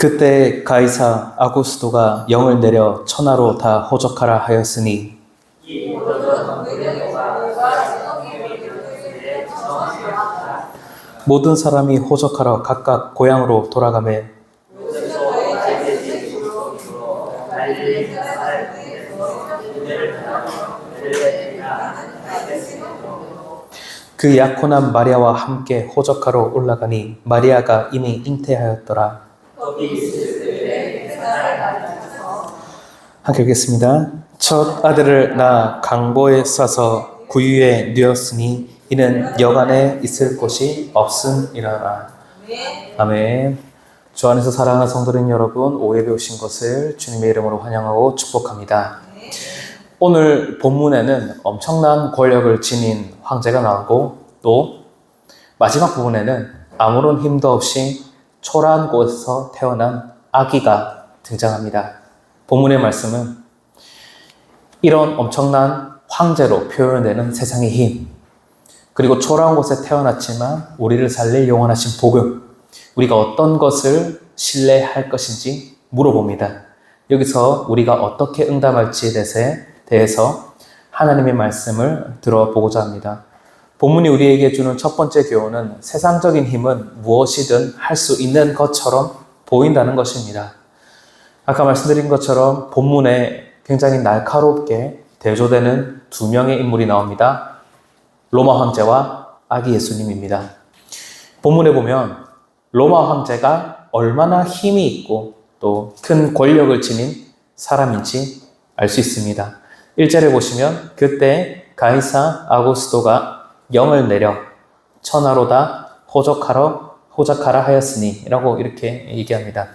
그때 가이사 아구스도가 영을 내려 천하로 다 호적하라 하였으니 모든 사람이 호적하러 각각 고향으로 돌아가매 그 약혼한 마리아와 함께 호적하러 올라가니 마리아가 이미 잉태하였더라. 함께 읽겠습니다. 첫 아들을 낳아 강보에 싸서 구유에 뉘었으니 이는 여간에 있을 곳이 없음이라라. 아멘. 주 안에서 사랑하는 성도님 여러분, 오예배 오신 것을 주님의 이름으로 환영하고 축복합니다. 오늘 본문에는 엄청난 권력을 지닌 황제가 나오고 또 마지막 부분에는 아무런 힘도 없이 초라한 곳에서 태어난 아기가 등장합니다. 본문의 말씀은 이런 엄청난 황제로 표현되는 세상의 힘, 그리고 초라한 곳에 태어났지만 우리를 살릴 영원하신 복음, 우리가 어떤 것을 신뢰할 것인지 물어봅니다. 여기서 우리가 어떻게 응답할지에 대해서 하나님의 말씀을 들어보고자 합니다. 본문이 우리에게 주는 첫 번째 교훈은 세상적인 힘은 무엇이든 할 수 있는 것처럼 보인다는 것입니다. 아까 말씀드린 것처럼 본문에 굉장히 날카롭게 대조되는 두 명의 인물이 나옵니다. 로마 황제와 아기 예수님입니다. 본문에 보면 로마 황제가 얼마나 힘이 있고 또 큰 권력을 지닌 사람인지 알 수 있습니다. 1절에 보시면 그때 가이사 아구스도가 영을 내려 천하로 다 호적하라 하였으니 라고 이렇게 얘기합니다.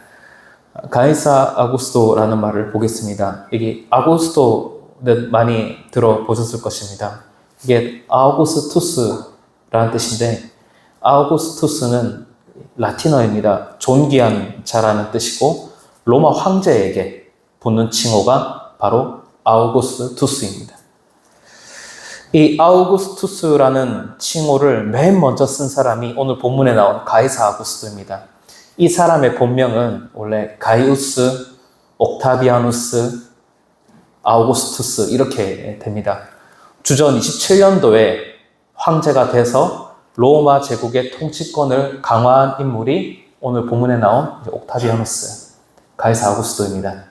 가이사 아구스도라는 말을 보겠습니다. 여기 아구스도는 많이 들어보셨을 것입니다. 이게 아우구스투스라는 뜻인데 아우구스투스는 라틴어입니다. 존귀한 자라는 뜻이고 로마 황제에게 붙는 칭호가 바로 아우구스투스입니다. 이 아우구스투스라는 칭호를 맨 먼저 쓴 사람이 오늘 본문에 나온 가이사 아구스도입니다. 이 사람의 본명은 원래 가이우스, 옥타비아누스, 아우구스투스 이렇게 됩니다. 주전 27년도에 황제가 돼서 로마 제국의 통치권을 강화한 인물이 오늘 본문에 나온 옥타비아누스, 가이사 아구스도입니다.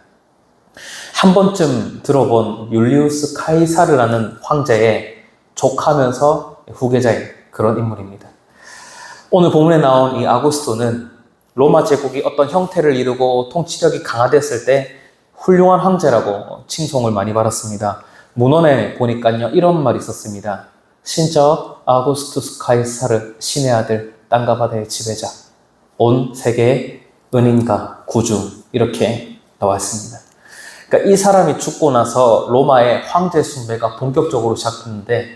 한 번쯤 들어본 율리우스 카이사르라는 황제의 족하면서 후계자인 그런 인물입니다. 오늘 본문에 나온 이 아구스토는 로마 제국이 어떤 형태를 이루고 통치력이 강화됐을 때 훌륭한 황제라고 칭송을 많이 받았습니다. 문헌에 보니까요 이런 말이 있었습니다. 신적 아구스투스 카이사르 신의 아들 땅과 바다의 지배자 온 세계의 은인과 구주 이렇게 나왔습니다. 그러니까 이 사람이 죽고 나서 로마의 황제 숭배가 본격적으로 시작했는데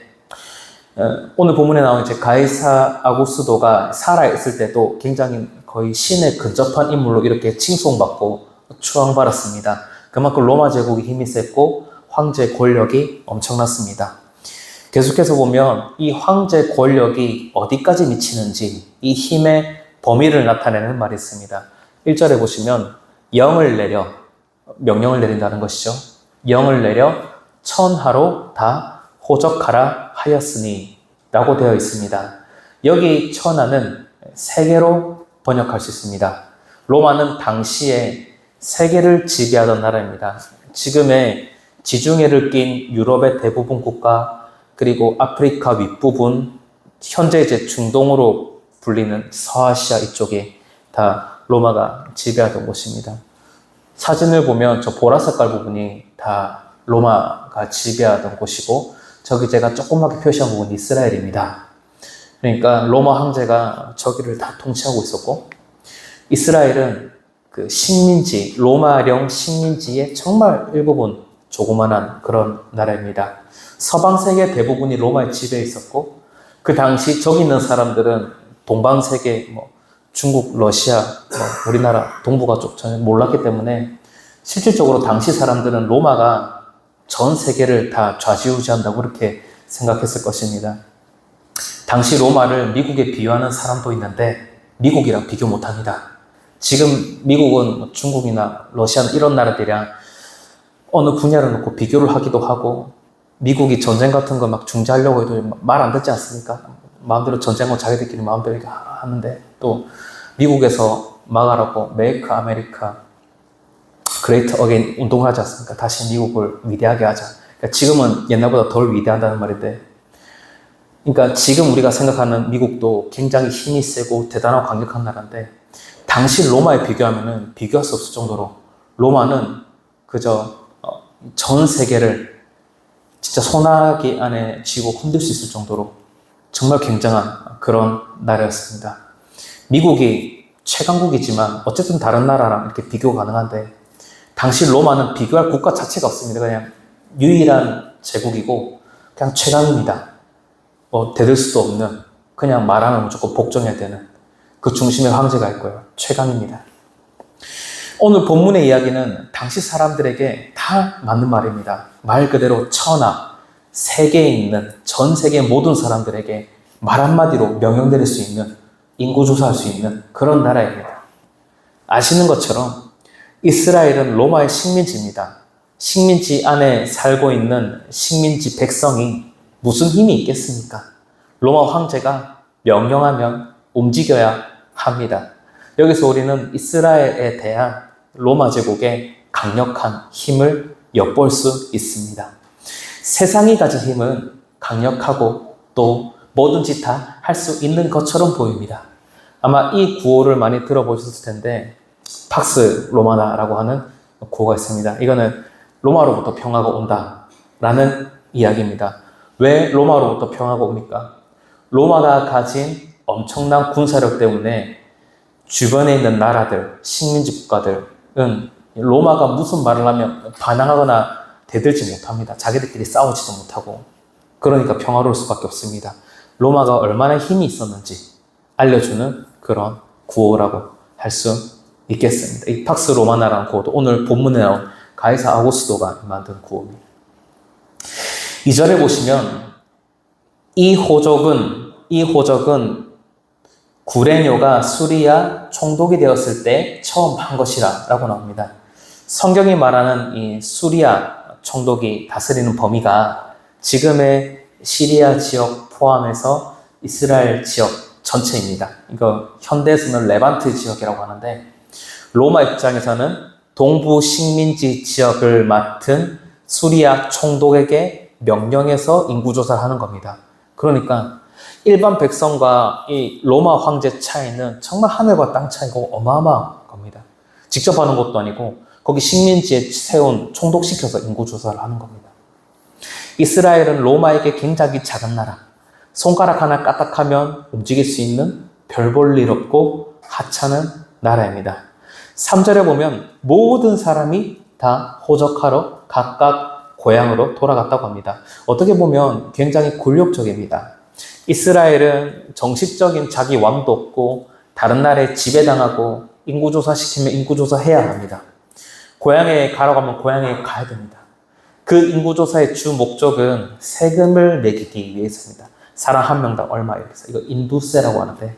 오늘 본문에 나온 이제 가이사 아구스도가 살아있을 때도 굉장히 거의 신에 근접한 인물로 이렇게 칭송받고 추앙받았습니다. 그만큼 로마 제국이 힘이 셌고 황제 권력이 엄청났습니다. 계속해서 보면 이 황제 권력이 어디까지 미치는지 이 힘의 범위를 나타내는 말이 있습니다. 1절에 보시면 영을 내려 명령을 내린다는 것이죠. 영을 내려 천하로 다 호적하라 하였으니 라고 되어 있습니다. 여기 천하는 세계로 번역할 수 있습니다. 로마는 당시에 세계를 지배하던 나라입니다. 지금의 지중해를 낀 유럽의 대부분 국가 그리고 아프리카 윗부분 현재 이제 중동으로 불리는 서아시아 이쪽에 다 로마가 지배하던 곳입니다. 사진을 보면 저 보라 색깔 부분이 다 로마가 지배하던 곳이고 저기 제가 조그맣게 표시한 부분이 이스라엘입니다. 그러니까 로마 황제가 저기를 다 통치하고 있었고 이스라엘은 그 식민지, 로마령 식민지의 정말 일부분 조그만한 그런 나라입니다. 서방 세계 대부분이 로마의 지배에 있었고 그 당시 저기 있는 사람들은 동방 세계 중국, 러시아, 우리나라 동북아 쪽 전혀 몰랐기 때문에 실질적으로 당시 사람들은 로마가 전 세계를 다 좌지우지한다고 그렇게 생각했을 것입니다. 당시 로마를 미국에 비유하는 사람도 있는데 미국이랑 비교 못합니다. 지금 미국은 뭐 중국이나 러시아 이런 나라들이랑 어느 분야를 놓고 비교를 하기도 하고 미국이 전쟁 같은 거 막 중지하려고 해도 말 안 듣지 않습니까? 마음대로 전쟁을 자기들끼리 마음대로 하는데 또 미국에서 막아라고 메이크 아메리카 그레이트 어게인 운동을 하지 않습니까? 다시 미국을 위대하게 하자. 그러니까 지금은 옛날보다 덜 위대하다는 말인데 그러니까 지금 우리가 생각하는 미국도 굉장히 힘이 세고 대단하고 강력한 나라인데 당시 로마에 비교하면은 비교할 수 없을 정도로 로마는 그저 전 세계를 진짜 소나기 안에 쥐고 흔들 수 있을 정도로 정말 굉장한 그런 나라였습니다. 미국이 최강국이지만 어쨌든 다른 나라랑 이렇게 비교 가능한데 당시 로마는 비교할 국가 자체가 없습니다. 그냥 유일한 제국이고 그냥 최강입니다. 대들 수도 없는 그냥 말하면 무조건 복종해야 되는 그 중심에 황제가 있고요. 최강입니다. 오늘 본문의 이야기는 당시 사람들에게 다 맞는 말입니다. 말 그대로 천하, 세계에 있는 전 세계 모든 사람들에게 말 한마디로 명령 내릴 수 있는 인구 조사할 수 있는 그런 나라입니다. 아시는 것처럼 이스라엘은 로마의 식민지입니다. 식민지 안에 살고 있는 식민지 백성이 무슨 힘이 있겠습니까? 로마 황제가 명령하면 움직여야 합니다. 여기서 우리는 이스라엘에 대한 로마 제국의 강력한 힘을 엿볼 수 있습니다. 세상이 가진 힘은 강력하고 또 뭐든지 다 할 수 있는 것처럼 보입니다. 아마 이 구호를 많이 들어보셨을 텐데 팍스 로마나라고 하는 구호가 있습니다. 이거는 로마로부터 평화가 온다라는 이야기입니다. 왜 로마로부터 평화가 옵니까? 로마가 가진 엄청난 군사력 때문에 주변에 있는 나라들, 식민지 국가들은 로마가 무슨 말을 하면 반항하거나 대들지 못합니다. 자기들끼리 싸우지도 못하고. 그러니까 평화로울 수밖에 없습니다. 로마가 얼마나 힘이 있었는지 알려주는 그런 구호라고 할 수 있겠습니다. 이 팍스 로마나라는 구호도 오늘 본문에 나온 가이사 아우구스도가 만든 구호입니다. 2절에 보시면 이 호적은 구레뇨가 수리아 총독이 되었을 때 처음 한 것이라 라고 나옵니다. 성경이 말하는 이 수리아 총독이 다스리는 범위가 지금의 시리아 지역 포함해서 이스라엘 지역 전체입니다. 이거 현대에서는 레반트 지역이라고 하는데 로마 입장에서는 동부 식민지 지역을 맡은 수리아 총독에게 명령해서 인구조사를 하는 겁니다. 그러니까 일반 백성과 이 로마 황제 차이는 정말 하늘과 땅 차이고 어마어마한 겁니다. 직접 하는 것도 아니고 거기 식민지에 세운 총독시켜서 인구조사를 하는 겁니다. 이스라엘은 로마에게 굉장히 작은 나라, 손가락 하나 까딱하면 움직일 수 있는 별 볼 일 없고 하찮은 나라입니다. 3절에 보면 모든 사람이 다 호적하러 각각 고향으로 돌아갔다고 합니다. 어떻게 보면 굉장히 굴욕적입니다. 이스라엘은 정식적인 자기 왕도 없고 다른 나라에 지배당하고 인구조사 시키면 인구조사 해야 합니다. 고향에 가라고 하면 고향에 가야 됩니다. 그 인구조사의 주 목적은 세금을 매기기 위해서입니다. 사람 한 명당 얼마 이렇게 해서 이거 인두세라고 하는데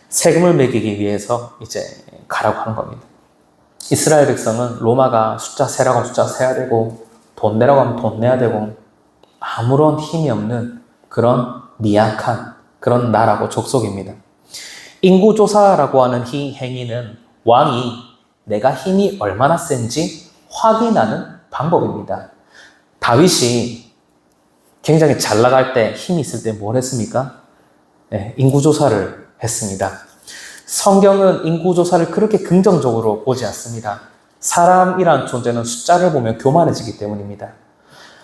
세금을 매기기 위해서 이제 가라고 하는 겁니다. 이스라엘 백성은 로마가 숫자 세라고 하면 숫자 세야 되고 돈 내라고 하면 돈 내야 되고 아무런 힘이 없는 그런 미약한 그런 나라고 족속입니다. 인구조사라고 하는 이 행위는 왕이 내가 힘이 얼마나 센지 확인하는 방법입니다. 다윗이 굉장히 잘 나갈 때 힘이 있을 때 뭘 했습니까? 네, 인구조사를 했습니다. 성경은 인구조사를 그렇게 긍정적으로 보지 않습니다. 사람이란 존재는 숫자를 보면 교만해지기 때문입니다.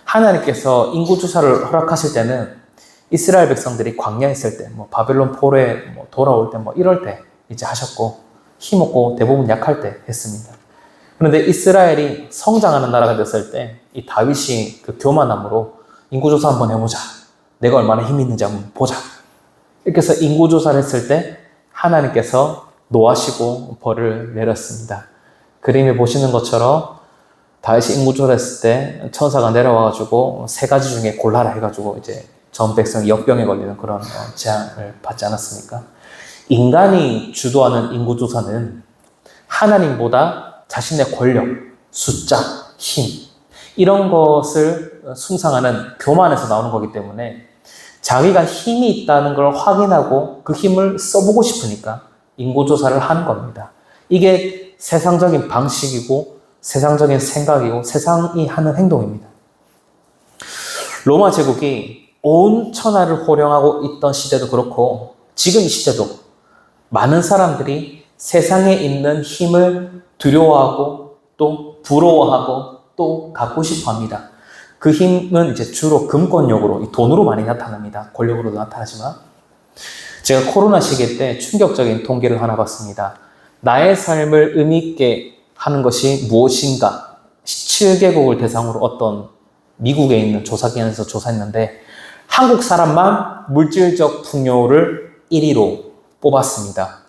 하나님께서 인구조사를 허락하실 때는 이스라엘 백성들이 광야에 있을 때, 바벨론 포로에 돌아올 때, 이럴 때 이제 하셨고, 힘없고 대부분 약할 때 했습니다. 그런데 이스라엘이 성장하는 나라가 됐을 때, 이 다윗이 그 교만함으로 인구조사 한번 해보자. 내가 얼마나 힘이 있는지 한번 보자. 이렇게 해서 인구조사를 했을 때, 하나님께서 노하시고 벌을 내렸습니다. 그림에 보시는 것처럼 다윗이 인구조사를 했을 때 천사가 내려와가지고 세 가지 중에 골라라 해가지고 이제 전 백성이 역병에 걸리는 그런 재앙을 받지 않았습니까? 인간이 주도하는 인구조사는 하나님보다 자신의 권력, 숫자, 힘 이런 것을 숭상하는 교만에서 나오는 거기 때문에 자기가 힘이 있다는 걸 확인하고 그 힘을 써보고 싶으니까 인구조사를 하는 겁니다. 이게 세상적인 방식이고 세상적인 생각이고 세상이 하는 행동입니다. 로마 제국이 온 천하를 호령하고 있던 시대도 그렇고 지금 이 시대도 많은 사람들이 세상에 있는 힘을 두려워하고 또 부러워하고 또 갖고 싶어 합니다. 그 힘은 이제 주로 금권력으로, 돈으로 많이 나타납니다. 권력으로도 나타나지만. 제가 코로나 시기 때 충격적인 통계를 하나 봤습니다. 나의 삶을 의미있게 하는 것이 무엇인가? 17개국을 대상으로 어떤 미국에 있는 조사기관에서 조사했는데 한국 사람만 물질적 풍요를 1위로 뽑았습니다.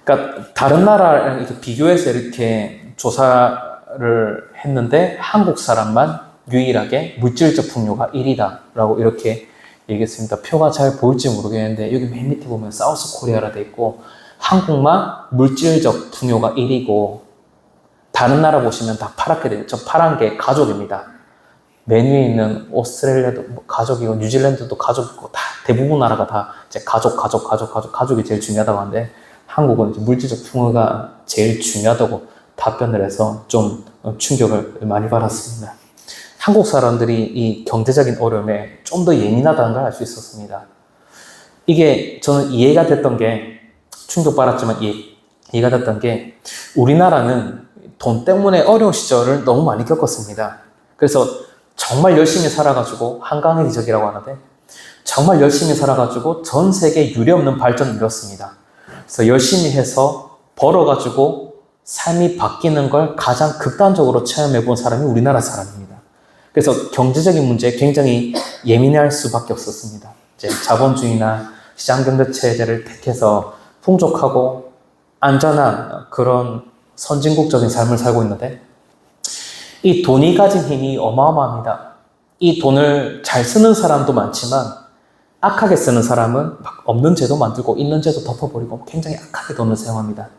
그러니까 다른 나라랑 이렇게 비교해서 이렇게 조사를 했는데 한국 사람만 유일하게 물질적 풍요가 1위다라고 이렇게 얘기했습니다. 표가 잘 보일지 모르겠는데 여기 맨 밑에 보면 사우스 코리아라 돼 있고 한국만 물질적 풍요가 1위고 다른 나라 보시면 다 파랗게 돼요. 저 파란 게 가족입니다. 맨 위에 있는 오스트레일리아도 가족이고 뉴질랜드도 가족이고 다 대부분 나라가 다 이제 가족이 제일 중요하다고 하는데 한국은 이제 물질적 풍요가 제일 중요하다고 답변을 해서 좀 충격을 많이 받았습니다. 한국 사람들이 이 경제적인 어려움에 좀 더 예민하다는 걸 알 수 있었습니다. 이게 저는 이해가 됐던 게 충격받았지만 이해가 됐던 게 우리나라는 돈 때문에 어려운 시절을 너무 많이 겪었습니다. 그래서 정말 열심히 살아가지고 한강의 기적이라고 하는데 정말 열심히 살아가지고 전 세계 유례없는 발전을 이뤘습니다. 그래서 열심히 해서 벌어가지고 삶이 바뀌는 걸 가장 극단적으로 체험해 본 사람이 우리나라 사람입니다. 그래서 경제적인 문제에 굉장히 예민할 수밖에 없었습니다. 이제 자본주의나 시장경제체제를 택해서 풍족하고 안전한 그런 선진국적인 삶을 살고 있는데 이 돈이 가진 힘이 어마어마합니다. 이 돈을 잘 쓰는 사람도 많지만 악하게 쓰는 사람은 막 없는 죄도 만들고 있는 죄도 덮어버리고 굉장히 악하게 돈을 사용합니다.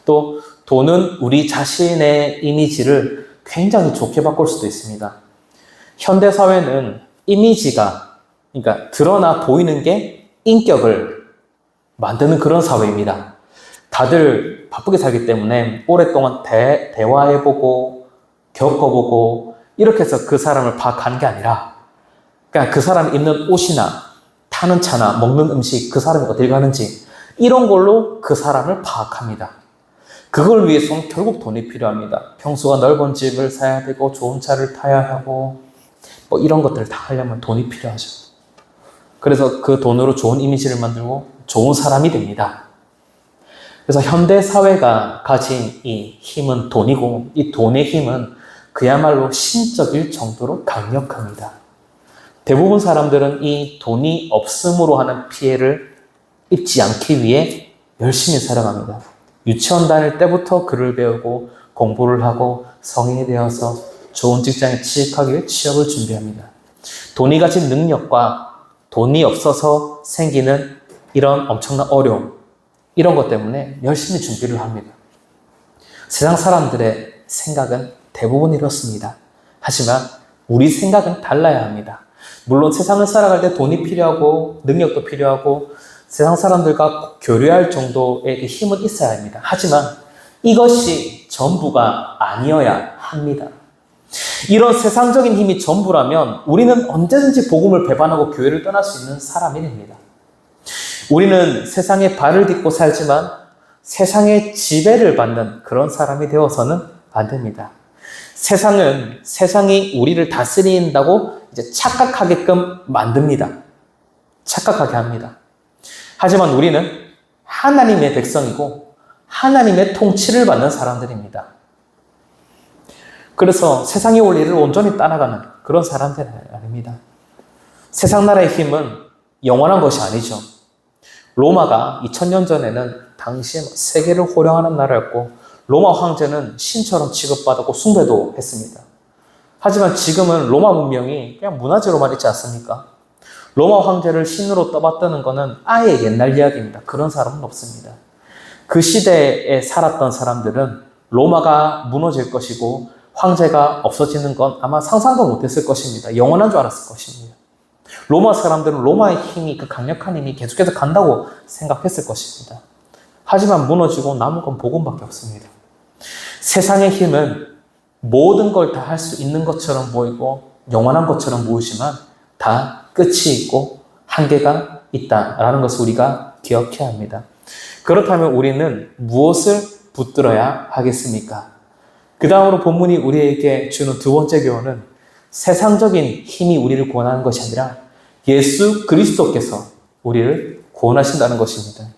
또 돈은 우리 자신의 이미지를 굉장히 좋게 바꿀 수도 있습니다. 현대사회는 이미지가 그러니까 드러나 보이는 게 인격을 만드는 그런 사회입니다. 다들 바쁘게 살기 때문에 오랫동안 대화해보고 겪어보고 이렇게 해서 그 사람을 파악하는 게 아니라 그냥 그 사람이 입는 옷이나 타는 차나 먹는 음식 그 사람이 어딜 가는지 이런 걸로 그 사람을 파악합니다. 그걸 위해서는 결국 돈이 필요합니다. 평수가 넓은 집을 사야 되고 좋은 차를 타야 하고 뭐 이런 것들을 다 하려면 돈이 필요하죠. 그래서 그 돈으로 좋은 이미지를 만들고 좋은 사람이 됩니다. 그래서 현대 사회가 가진 이 힘은 돈이고 이 돈의 힘은 그야말로 신적일 정도로 강력합니다. 대부분 사람들은 이 돈이 없음으로 하는 피해를 입지 않기 위해 열심히 살아갑니다. 유치원 다닐 때부터 글을 배우고 공부를 하고 성인이 되어서 좋은 직장에 취직하기 위해 취업을 준비합니다. 돈이 가진 능력과 돈이 없어서 생기는 이런 엄청난 어려움 이런 것 때문에 열심히 준비를 합니다. 세상 사람들의 생각은 대부분 이렇습니다. 하지만 우리 생각은 달라야 합니다. 물론 세상을 살아갈 때 돈이 필요하고 능력도 필요하고 세상 사람들과 교류할 정도의 힘은 있어야 합니다. 하지만 이것이 전부가 아니어야 합니다. 이런 세상적인 힘이 전부라면 우리는 언제든지 복음을 배반하고 교회를 떠날 수 있는 사람이 됩니다. 우리는 세상에 발을 딛고 살지만 세상의 지배를 받는 그런 사람이 되어서는 안 됩니다. 세상은 세상이 우리를 다스린다고 이제 착각하게끔 만듭니다. 착각하게 합니다. 하지만 우리는 하나님의 백성이고 하나님의 통치를 받는 사람들입니다. 그래서 세상의 원리를 온전히 따라가는 그런 사람들이 아닙니다. 세상 나라의 힘은 영원한 것이 아니죠. 로마가 2000년 전에는 당시에 세계를 호령하는 나라였고 로마 황제는 신처럼 취급받았고 숭배도 했습니다. 하지만 지금은 로마 문명이 그냥 문화재로만 있지 않습니까? 로마 황제를 신으로 떠받드는 것은 아예 옛날 이야기입니다. 그런 사람은 없습니다. 그 시대에 살았던 사람들은 로마가 무너질 것이고 황제가 없어지는 건 아마 상상도 못했을 것입니다. 영원한 줄 알았을 것입니다. 로마 사람들은 로마의 힘이, 그 강력한 힘이 계속해서 간다고 생각했을 것입니다. 하지만 무너지고 남은 건 복음밖에 없습니다. 세상의 힘은 모든 걸 다 할 수 있는 것처럼 보이고 영원한 것처럼 보이지만 다 끝이 있고 한계가 있다라는 것을 우리가 기억해야 합니다. 그렇다면 우리는 무엇을 붙들어야 하겠습니까? 그 다음으로 본문이 우리에게 주는 두 번째 교훈은 세상적인 힘이 우리를 구원하는 것이 아니라 예수 그리스도께서 우리를 구원하신다는 것입니다.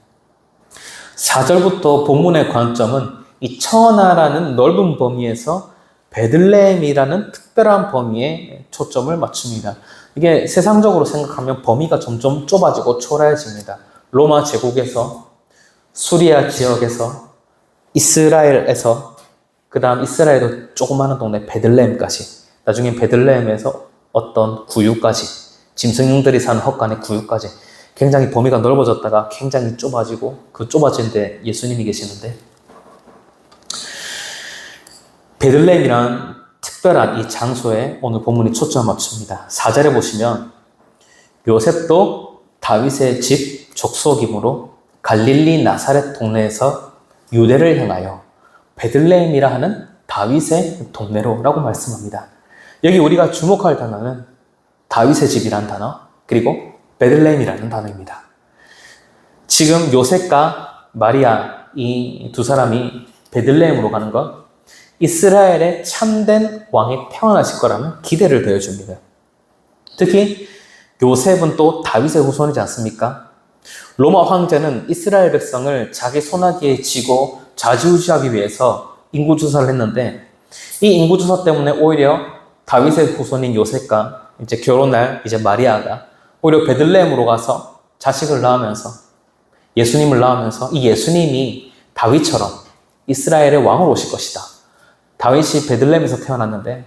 4절부터 본문의 관점은 이 천하라는 넓은 범위에서 베들레헴이라는 특별한 범위에 초점을 맞춥니다. 이게 세상적으로 생각하면 범위가 점점 좁아지고 초라해집니다. 로마 제국에서, 수리아 지역에서, 이스라엘에서, 그 다음 이스라엘도 조그마한 동네 베들레헴까지, 나중에 베들레헴에서 어떤 구유까지, 짐승들이 사는 헛간의 구유까지 굉장히 범위가 넓어졌다가 굉장히 좁아지고 그 좁아진 데 예수님이 계시는데, 베들레헴이란 특별한 이 장소에 오늘 본문이 초점을 맞춥니다. 4절에 보시면 요셉도 다윗의 집 족속이므로 갈릴리 나사렛 동네에서 유대를 향하여 베들레헴이라 하는 다윗의 동네로 라고 말씀합니다. 여기 우리가 주목할 단어는 다윗의 집이라는 단어, 그리고 베들레헴이라는 단어입니다. 지금 요셉과 마리아 이 두 사람이 베들레헴으로 가는 것, 이스라엘의 참된 왕이 태어나실 거라는 기대를 더해줍니다. 특히 요셉은 또 다윗의 후손이지 않습니까? 로마 황제는 이스라엘 백성을 자기 손아귀에 쥐고 좌지우지하기 위해서 인구조사를 했는데, 이 인구조사 때문에 오히려 다윗의 후손인 요셉과 이제 결혼할 이제 마리아가 오히려 베들레헴으로 가서 자식을 낳으면서, 예수님을 낳으면서 이 예수님이 다윗처럼 이스라엘의 왕으로 오실 것이다. 다윗이 베들레헴에서 태어났는데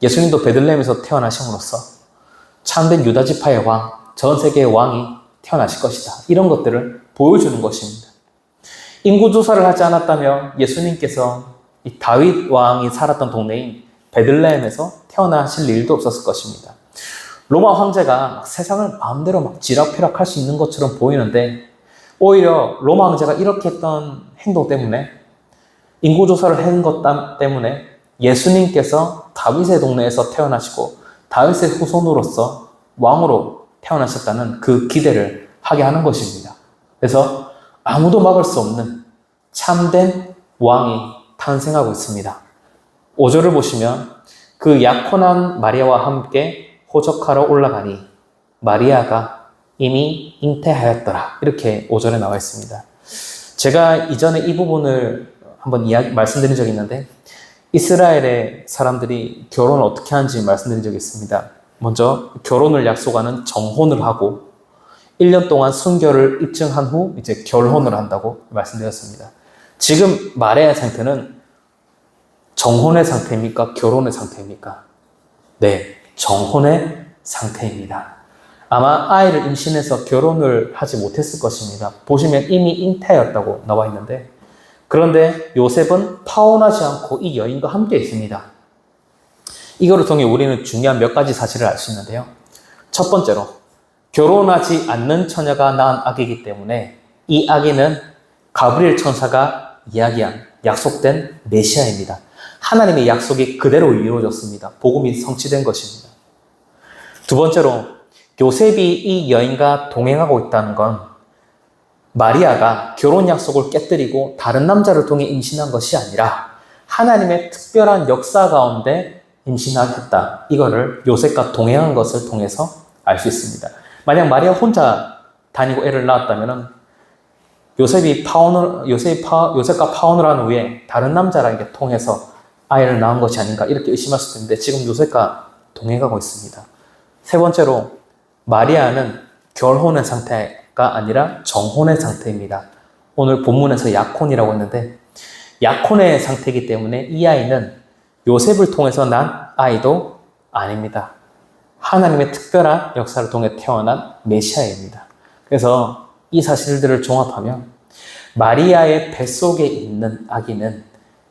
예수님도 베들레헴에서 태어나심으로써 참된 유다 지파의 왕, 전 세계의 왕이 태어나실 것이다. 이런 것들을 보여주는 것입니다. 인구조사를 하지 않았다면 예수님께서 이 다윗 왕이 살았던 동네인 베들레헴에서 태어나실 일도 없었을 것입니다. 로마 황제가 세상을 마음대로 막 지락펴락할 수 있는 것처럼 보이는데, 오히려 로마 황제가 이렇게 했던 행동 때문에, 인구조사를 한 것 때문에 예수님께서 다윗의 동네에서 태어나시고 다윗의 후손으로서 왕으로 태어나셨다는 그 기대를 하게 하는 것입니다. 그래서 아무도 막을 수 없는 참된 왕이 탄생하고 있습니다. 5절을 보시면 그 약혼한 마리아와 함께 호적하러 올라가니 마리아가 이미 잉태하였더라. 이렇게 5절에 나와 있습니다. 제가 이전에 이 부분을 한번 말씀드린 적이 있는데, 이스라엘의 사람들이 결혼을 어떻게 하는지 말씀드린 적이 있습니다. 먼저 결혼을 약속하는 정혼을 하고 1년 동안 순결을 입증한 후 이제 결혼을 한다고 말씀드렸습니다. 지금 마리아의 상태는 정혼의 상태입니까? 결혼의 상태입니까? 네, 정혼의 상태입니다. 아마 아이를 임신해서 결혼을 하지 못했을 것입니다. 보시면 이미 잉태였다고 나와 있는데, 그런데 요셉은 파혼하지 않고 이 여인과 함께 있습니다. 이거를 통해 우리는 중요한 몇 가지 사실을 알 수 있는데요. 첫 번째로, 결혼하지 않는 처녀가 낳은 아기이기 때문에 이 아기는 가브리엘 천사가 이야기한 약속된 메시아입니다. 하나님의 약속이 그대로 이루어졌습니다. 복음이 성취된 것입니다. 두 번째로, 요셉이 이 여인과 동행하고 있다는 건 마리아가 결혼 약속을 깨뜨리고 다른 남자를 통해 임신한 것이 아니라 하나님의 특별한 역사 가운데 임신하겠다. 이거를 요셉과 동행한 것을 통해서 알 수 있습니다. 만약 마리아 혼자 다니고 애를 낳았다면 요셉과 파혼을 한 후에 다른 남자랑 이렇게 통해서 아이를 낳은 것이 아닌가 이렇게 의심할 수도 있는데, 지금 요셉과 동행하고 있습니다. 세 번째로, 마리아는 결혼의 상태가 아니라 정혼의 상태입니다. 오늘 본문에서 약혼이라고 했는데 약혼의 상태이기 때문에 이 아이는 요셉을 통해서 난 아이도 아닙니다. 하나님의 특별한 역사를 통해 태어난 메시아입니다. 그래서 이 사실들을 종합하면 마리아의 뱃속에 있는 아기는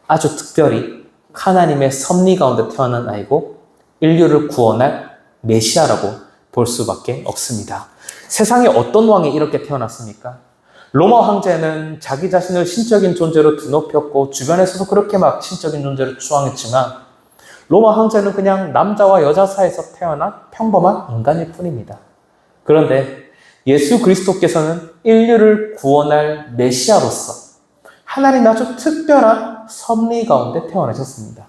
아주 특별히 하나님의 섭리 가운데 태어난 아이고 인류를 구원할 메시아라고 볼 수밖에 없습니다. 세상에 어떤 왕이 이렇게 태어났습니까? 로마 황제는 자기 자신을 신적인 존재로 드높였고 주변에서도 그렇게 막 신적인 존재를 추앙했지만 로마 황제는 그냥 남자와 여자 사이에서 태어난 평범한 인간일 뿐입니다. 그런데 예수 그리스도께서는 인류를 구원할 메시아로서 하나님의 아주 특별한 섭리 가운데 태어나셨습니다.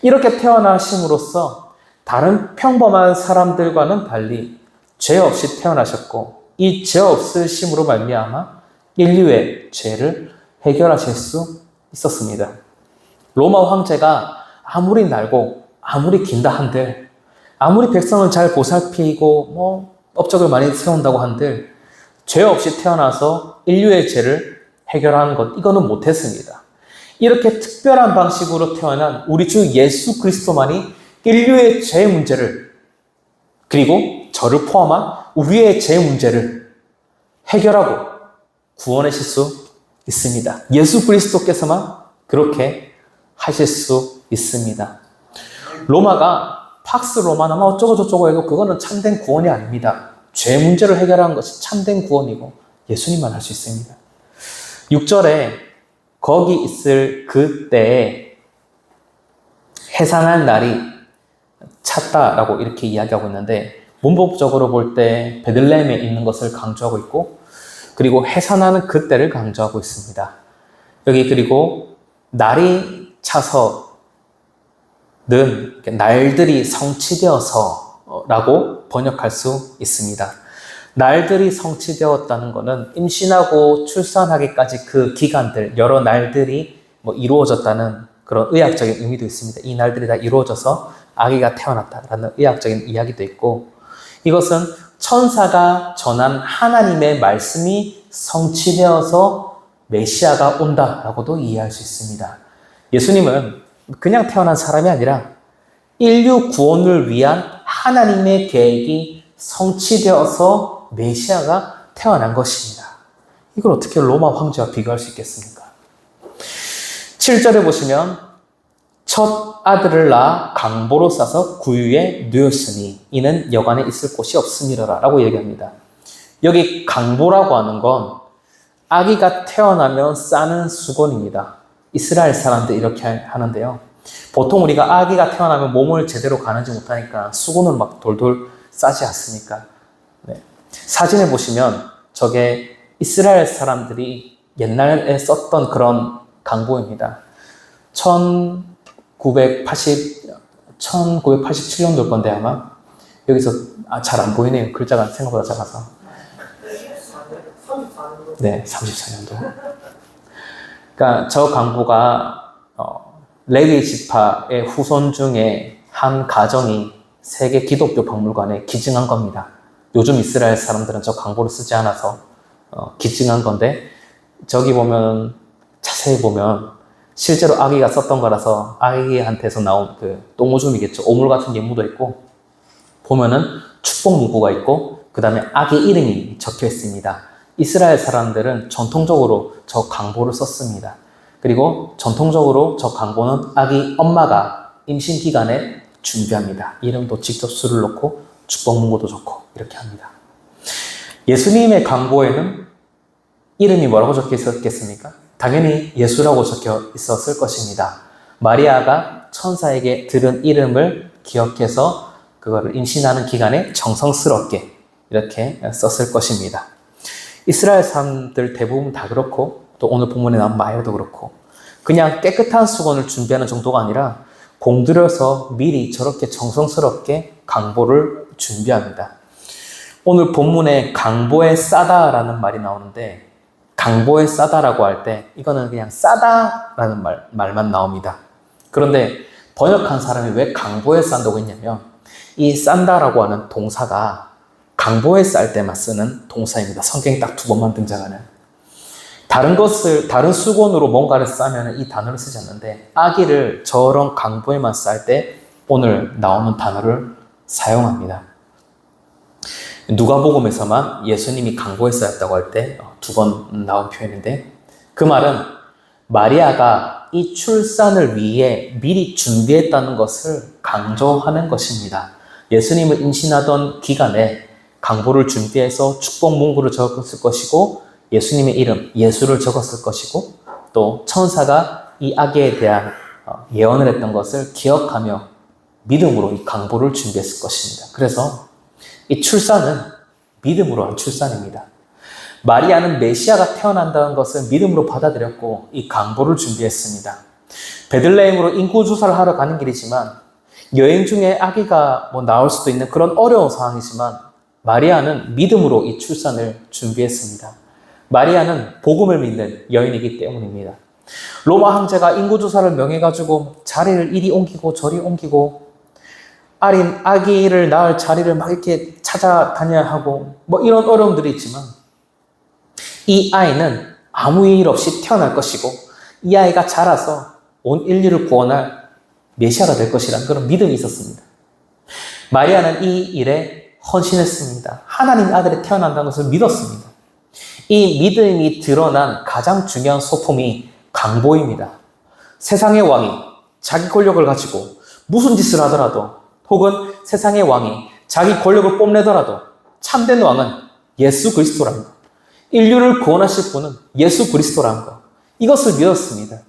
이렇게 태어나심으로써 다른 평범한 사람들과는 달리 죄 없이 태어나셨고 이 죄 없으심으로 말미암아 인류의 죄를 해결하실 수 있었습니다. 로마 황제가 아무리 날고 아무리 긴다 한들 아무리 백성을 잘 보살피고 업적을 많이 세운다고 한들 죄 없이 태어나서 인류의 죄를 해결하는 것 이거는 못했습니다. 이렇게 특별한 방식으로 태어난 우리 주 예수 그리스도만이 인류의 죄 문제를 그리고 저를 포함한 우리의 죄 문제를 해결하고 구원하실 수 있습니다. 예수 그리스도께서만 그렇게 하실 수 있습니다. 로마가 팍스 로마나 어쩌고 저쩌고 해도 그거는 참된 구원이 아닙니다. 죄 문제를 해결하는 것이 참된 구원이고 예수님만 할 수 있습니다. 6절에 거기 있을 그때에 해산할 날이 찼다라고 이렇게 이야기하고 있는데 문법적으로 볼 때 베들레헴에 있는 것을 강조하고 있고 그리고 해산하는 그때를 강조하고 있습니다. 여기 그리고 날이 차서는 날들이 성취되어서 라고 번역할 수 있습니다. 날들이 성취되었다는 것은 임신하고 출산하기까지 그 기간들, 여러 날들이 이루어졌다는 그런 의학적인 의미도 있습니다. 이 날들이 다 이루어져서 아기가 태어났다라는 의학적인 이야기도 있고 이것은 천사가 전한 하나님의 말씀이 성취되어서 메시아가 온다라고도 이해할 수 있습니다. 예수님은 그냥 태어난 사람이 아니라 인류 구원을 위한 하나님의 계획이 성취되어서 메시아가 태어난 것입니다. 이걸 어떻게 로마 황제와 비교할 수 있겠습니까? 7절에 보시면 첫 아들을 낳아 강보로 싸서 구유에 누였으니 이는 여관에 있을 곳이 없음이로라 라고 얘기합니다. 여기 강보라고 하는 건 아기가 태어나면 싸는 수건입니다. 이스라엘 사람들 이렇게 하는데요. 보통 우리가 아기가 태어나면 몸을 제대로 가누지 못하니까 수건을 막 돌돌 싸지 않습니까? 네. 사진에 보시면 저게 이스라엘 사람들이 옛날에 썼던 그런 강보입니다. 1987년도일 건데 아마 여기서 잘 안 보이네요. 글자가 생각보다 작아서. 네, 34년도. 그러니까 저 강보가 레위 지파의 후손 중에 한 가정이 세계 기독교 박물관에 기증한 겁니다. 요즘 이스라엘 사람들은 저 강보를 쓰지 않아서 기증한 건데 저기 보면 자세히 보면 실제로 아기가 썼던 거라서 아기한테서 나온 그 똥오줌이겠죠. 오물 같은 게 묻어 있고 보면은 축복 문구가 있고 그 다음에 아기 이름이 적혀 있습니다. 이스라엘 사람들은 전통적으로 저 강보를 썼습니다. 그리고 전통적으로 저 강보는 아기 엄마가 임신 기간에 준비합니다. 이름도 직접 수를 놓고 축복 문구도 좋고 이렇게 합니다. 예수님의 강보에는 이름이 뭐라고 적혀 있었겠습니까? 당연히 예수라고 적혀 있었을 것입니다. 마리아가 천사에게 들은 이름을 기억해서 그거를 임신하는 기간에 정성스럽게 이렇게 썼을 것입니다. 이스라엘 사람들 대부분 다 그렇고 또 오늘 본문에 나온 마리아도 그렇고 그냥 깨끗한 수건을 준비하는 정도가 아니라 공들여서 미리 저렇게 정성스럽게 강보를 준비합니다. 오늘 본문에 강보에 싸다라는 말이 나오는데 강보에 싸다라고 할 때 이거는 그냥 싸다라는 말만 나옵니다. 그런데 번역한 사람이 왜 강보에 싼다고 했냐면 이 싼다라고 하는 동사가 강보에 쌀 때만 쓰는 동사입니다. 성경에 딱 2번만 등장하는. 다른 수건으로 뭔가를 싸면 이 단어를 쓰지 않는데 아기를 저런 강보에만 쌀 때 오늘 나오는 단어를 사용합니다. 누가복음에서만 예수님이 강보에 쌓였다고 할 때 2번 나온 표현인데 그 말은 마리아가 이 출산을 위해 미리 준비했다는 것을 강조하는 것입니다. 예수님을 임신하던 기간에 강보를 준비해서 축복 문구를 적었을 것이고 예수님의 이름 예수를 적었을 것이고 또 천사가 이 아기에 대한 예언을 했던 것을 기억하며 믿음으로 이 강보를 준비했을 것입니다. 그래서 이 출산은 믿음으로 한 출산입니다. 마리아는 메시아가 태어난다는 것을 믿음으로 받아들였고 이 강보를 준비했습니다. 베들레헴으로 인구조사를 하러 가는 길이지만 여행 중에 아기가 나올 수도 있는 그런 어려운 상황이지만 마리아는 믿음으로 이 출산을 준비했습니다. 마리아는 복음을 믿는 여인이기 때문입니다. 로마 황제가 인구조사를 명해가지고 자리를 이리 옮기고 저리 옮기고 아기를 낳을 자리를 막 이렇게 찾아다녀야 하고 이런 어려움들이 있지만 이 아이는 아무 일 없이 태어날 것이고 이 아이가 자라서 온 인류를 구원할 메시아가 될 것이라는 그런 믿음이 있었습니다. 마리아는 이 일에 헌신했습니다. 하나님의 아들이 태어난다는 것을 믿었습니다. 이 믿음이 드러난 가장 중요한 소품이 강보입니다. 세상의 왕이 자기 권력을 가지고 무슨 짓을 하더라도 혹은 세상의 왕이 자기 권력을 뽐내더라도 참된 왕은 예수 그리스도라는 것. 인류를 구원하실 분은 예수 그리스도라는 것. 이것을 믿었습니다.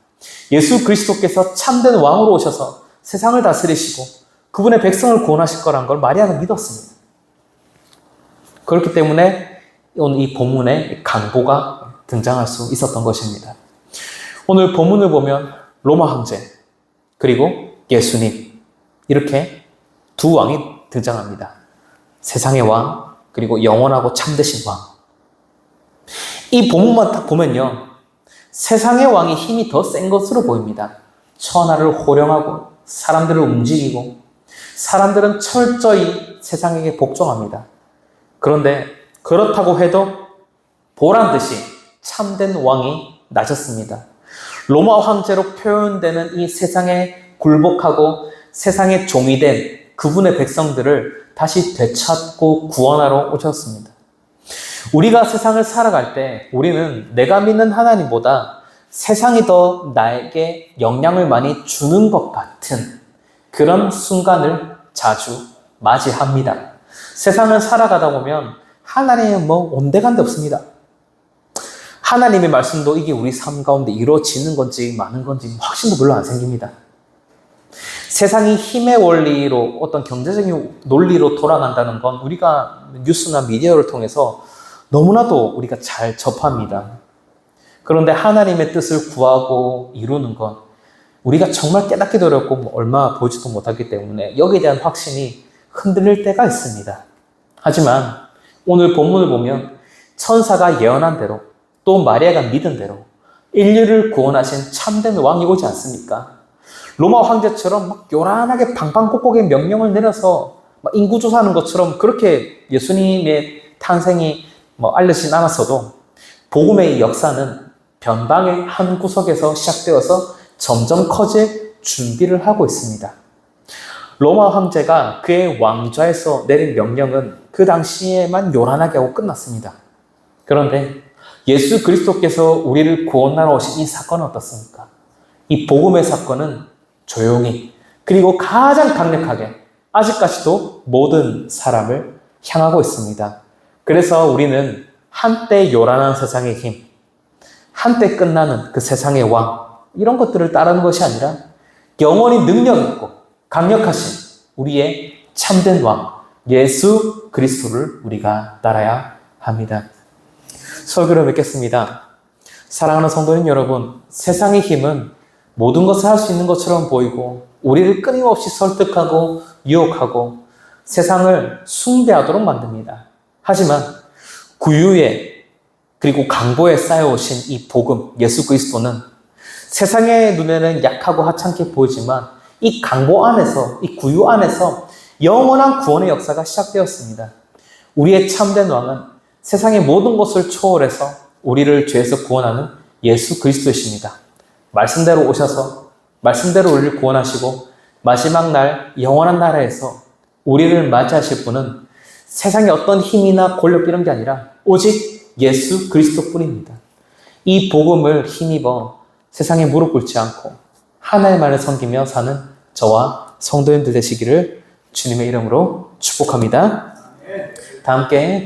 예수 그리스도께서 참된 왕으로 오셔서 세상을 다스리시고 그분의 백성을 구원하실 거라는 걸 마리아는 믿었습니다. 그렇기 때문에 오늘 이 본문에 강보가 등장할 수 있었던 것입니다. 오늘 본문을 보면 로마 황제 그리고 예수님 이렇게 두 왕이 등장합니다. 세상의 왕 그리고 영원하고 참되신 왕. 이 본문만 딱 보면요. 세상의 왕의 힘이 더 센 것으로 보입니다. 천하를 호령하고 사람들을 움직이고 사람들은 철저히 세상에게 복종합니다. 그런데 그렇다고 해도 보란 듯이 참된 왕이 나셨습니다. 로마 황제로 표현되는 이 세상에 굴복하고 세상의 종이 된 그분의 백성들을 다시 되찾고 구원하러 오셨습니다. 우리가 세상을 살아갈 때 우리는 내가 믿는 하나님보다 세상이 더 나에게 영향을 많이 주는 것 같은 그런 순간을 자주 맞이합니다. 세상을 살아가다 보면 하나님은 온데간데 없습니다. 하나님의 말씀도 이게 우리 삶 가운데 이루어지는 건지 많은 건지 확신도 별로 안 생깁니다. 세상이 힘의 원리로 어떤 경제적인 논리로 돌아간다는 건 우리가 뉴스나 미디어를 통해서 너무나도 우리가 잘 접합니다. 그런데 하나님의 뜻을 구하고 이루는 건 우리가 정말 깨닫기도 어렵고 얼마 보지도 못하기 때문에 여기에 대한 확신이 흔들릴 때가 있습니다. 하지만 오늘 본문을 보면 천사가 예언한 대로 또 마리아가 믿은 대로 인류를 구원하신 참된 왕이 오지 않습니까? 로마 황제처럼 요란하게 방방곡곡의 명령을 내려서 인구조사하는 것처럼 그렇게 예수님의 탄생이 알려지진 않았어도 복음의 역사는 변방의 한 구석에서 시작되어서 점점 커질 준비를 하고 있습니다. 로마 황제가 그의 왕좌에서 내린 명령은 그 당시에만 요란하게 하고 끝났습니다. 그런데 예수 그리스도께서 우리를 구원하러 오신 이 사건은 어떻습니까? 이 복음의 사건은 조용히 그리고 가장 강력하게 아직까지도 모든 사람을 향하고 있습니다. 그래서 우리는 한때 요란한 세상의 힘, 한때 끝나는 그 세상의 왕 이런 것들을 따르는 것이 아니라 영원히 능력 있고 강력하신 우리의 참된 왕 예수 그리스도를 우리가 따라야 합니다. 설교를 맺겠습니다. 사랑하는 성도님 여러분, 세상의 힘은 모든 것을 할 수 있는 것처럼 보이고 우리를 끊임없이 설득하고 유혹하고 세상을 숭배하도록 만듭니다. 하지만 구유에 그리고 강보에 쌓여오신 이 복음 예수 그리스도는 세상의 눈에는 약하고 하찮게 보이지만 이 강보 안에서 이 구유 안에서 영원한 구원의 역사가 시작되었습니다. 우리의 참된 왕은 세상의 모든 것을 초월해서 우리를 죄에서 구원하는 예수 그리스도이십니다. 말씀대로 오셔서 말씀대로 우리를 구원하시고 마지막 날 영원한 나라에서 우리를 맞이하실 분은 세상의 어떤 힘이나 권력 이런 게 아니라 오직 예수 그리스도뿐입니다. 이 복음을 힘입어 세상에 무릎 꿇지 않고 하나님만을 섬기며 사는 저와 성도님들 되시기를 주님의 이름으로 축복합니다. 다 함께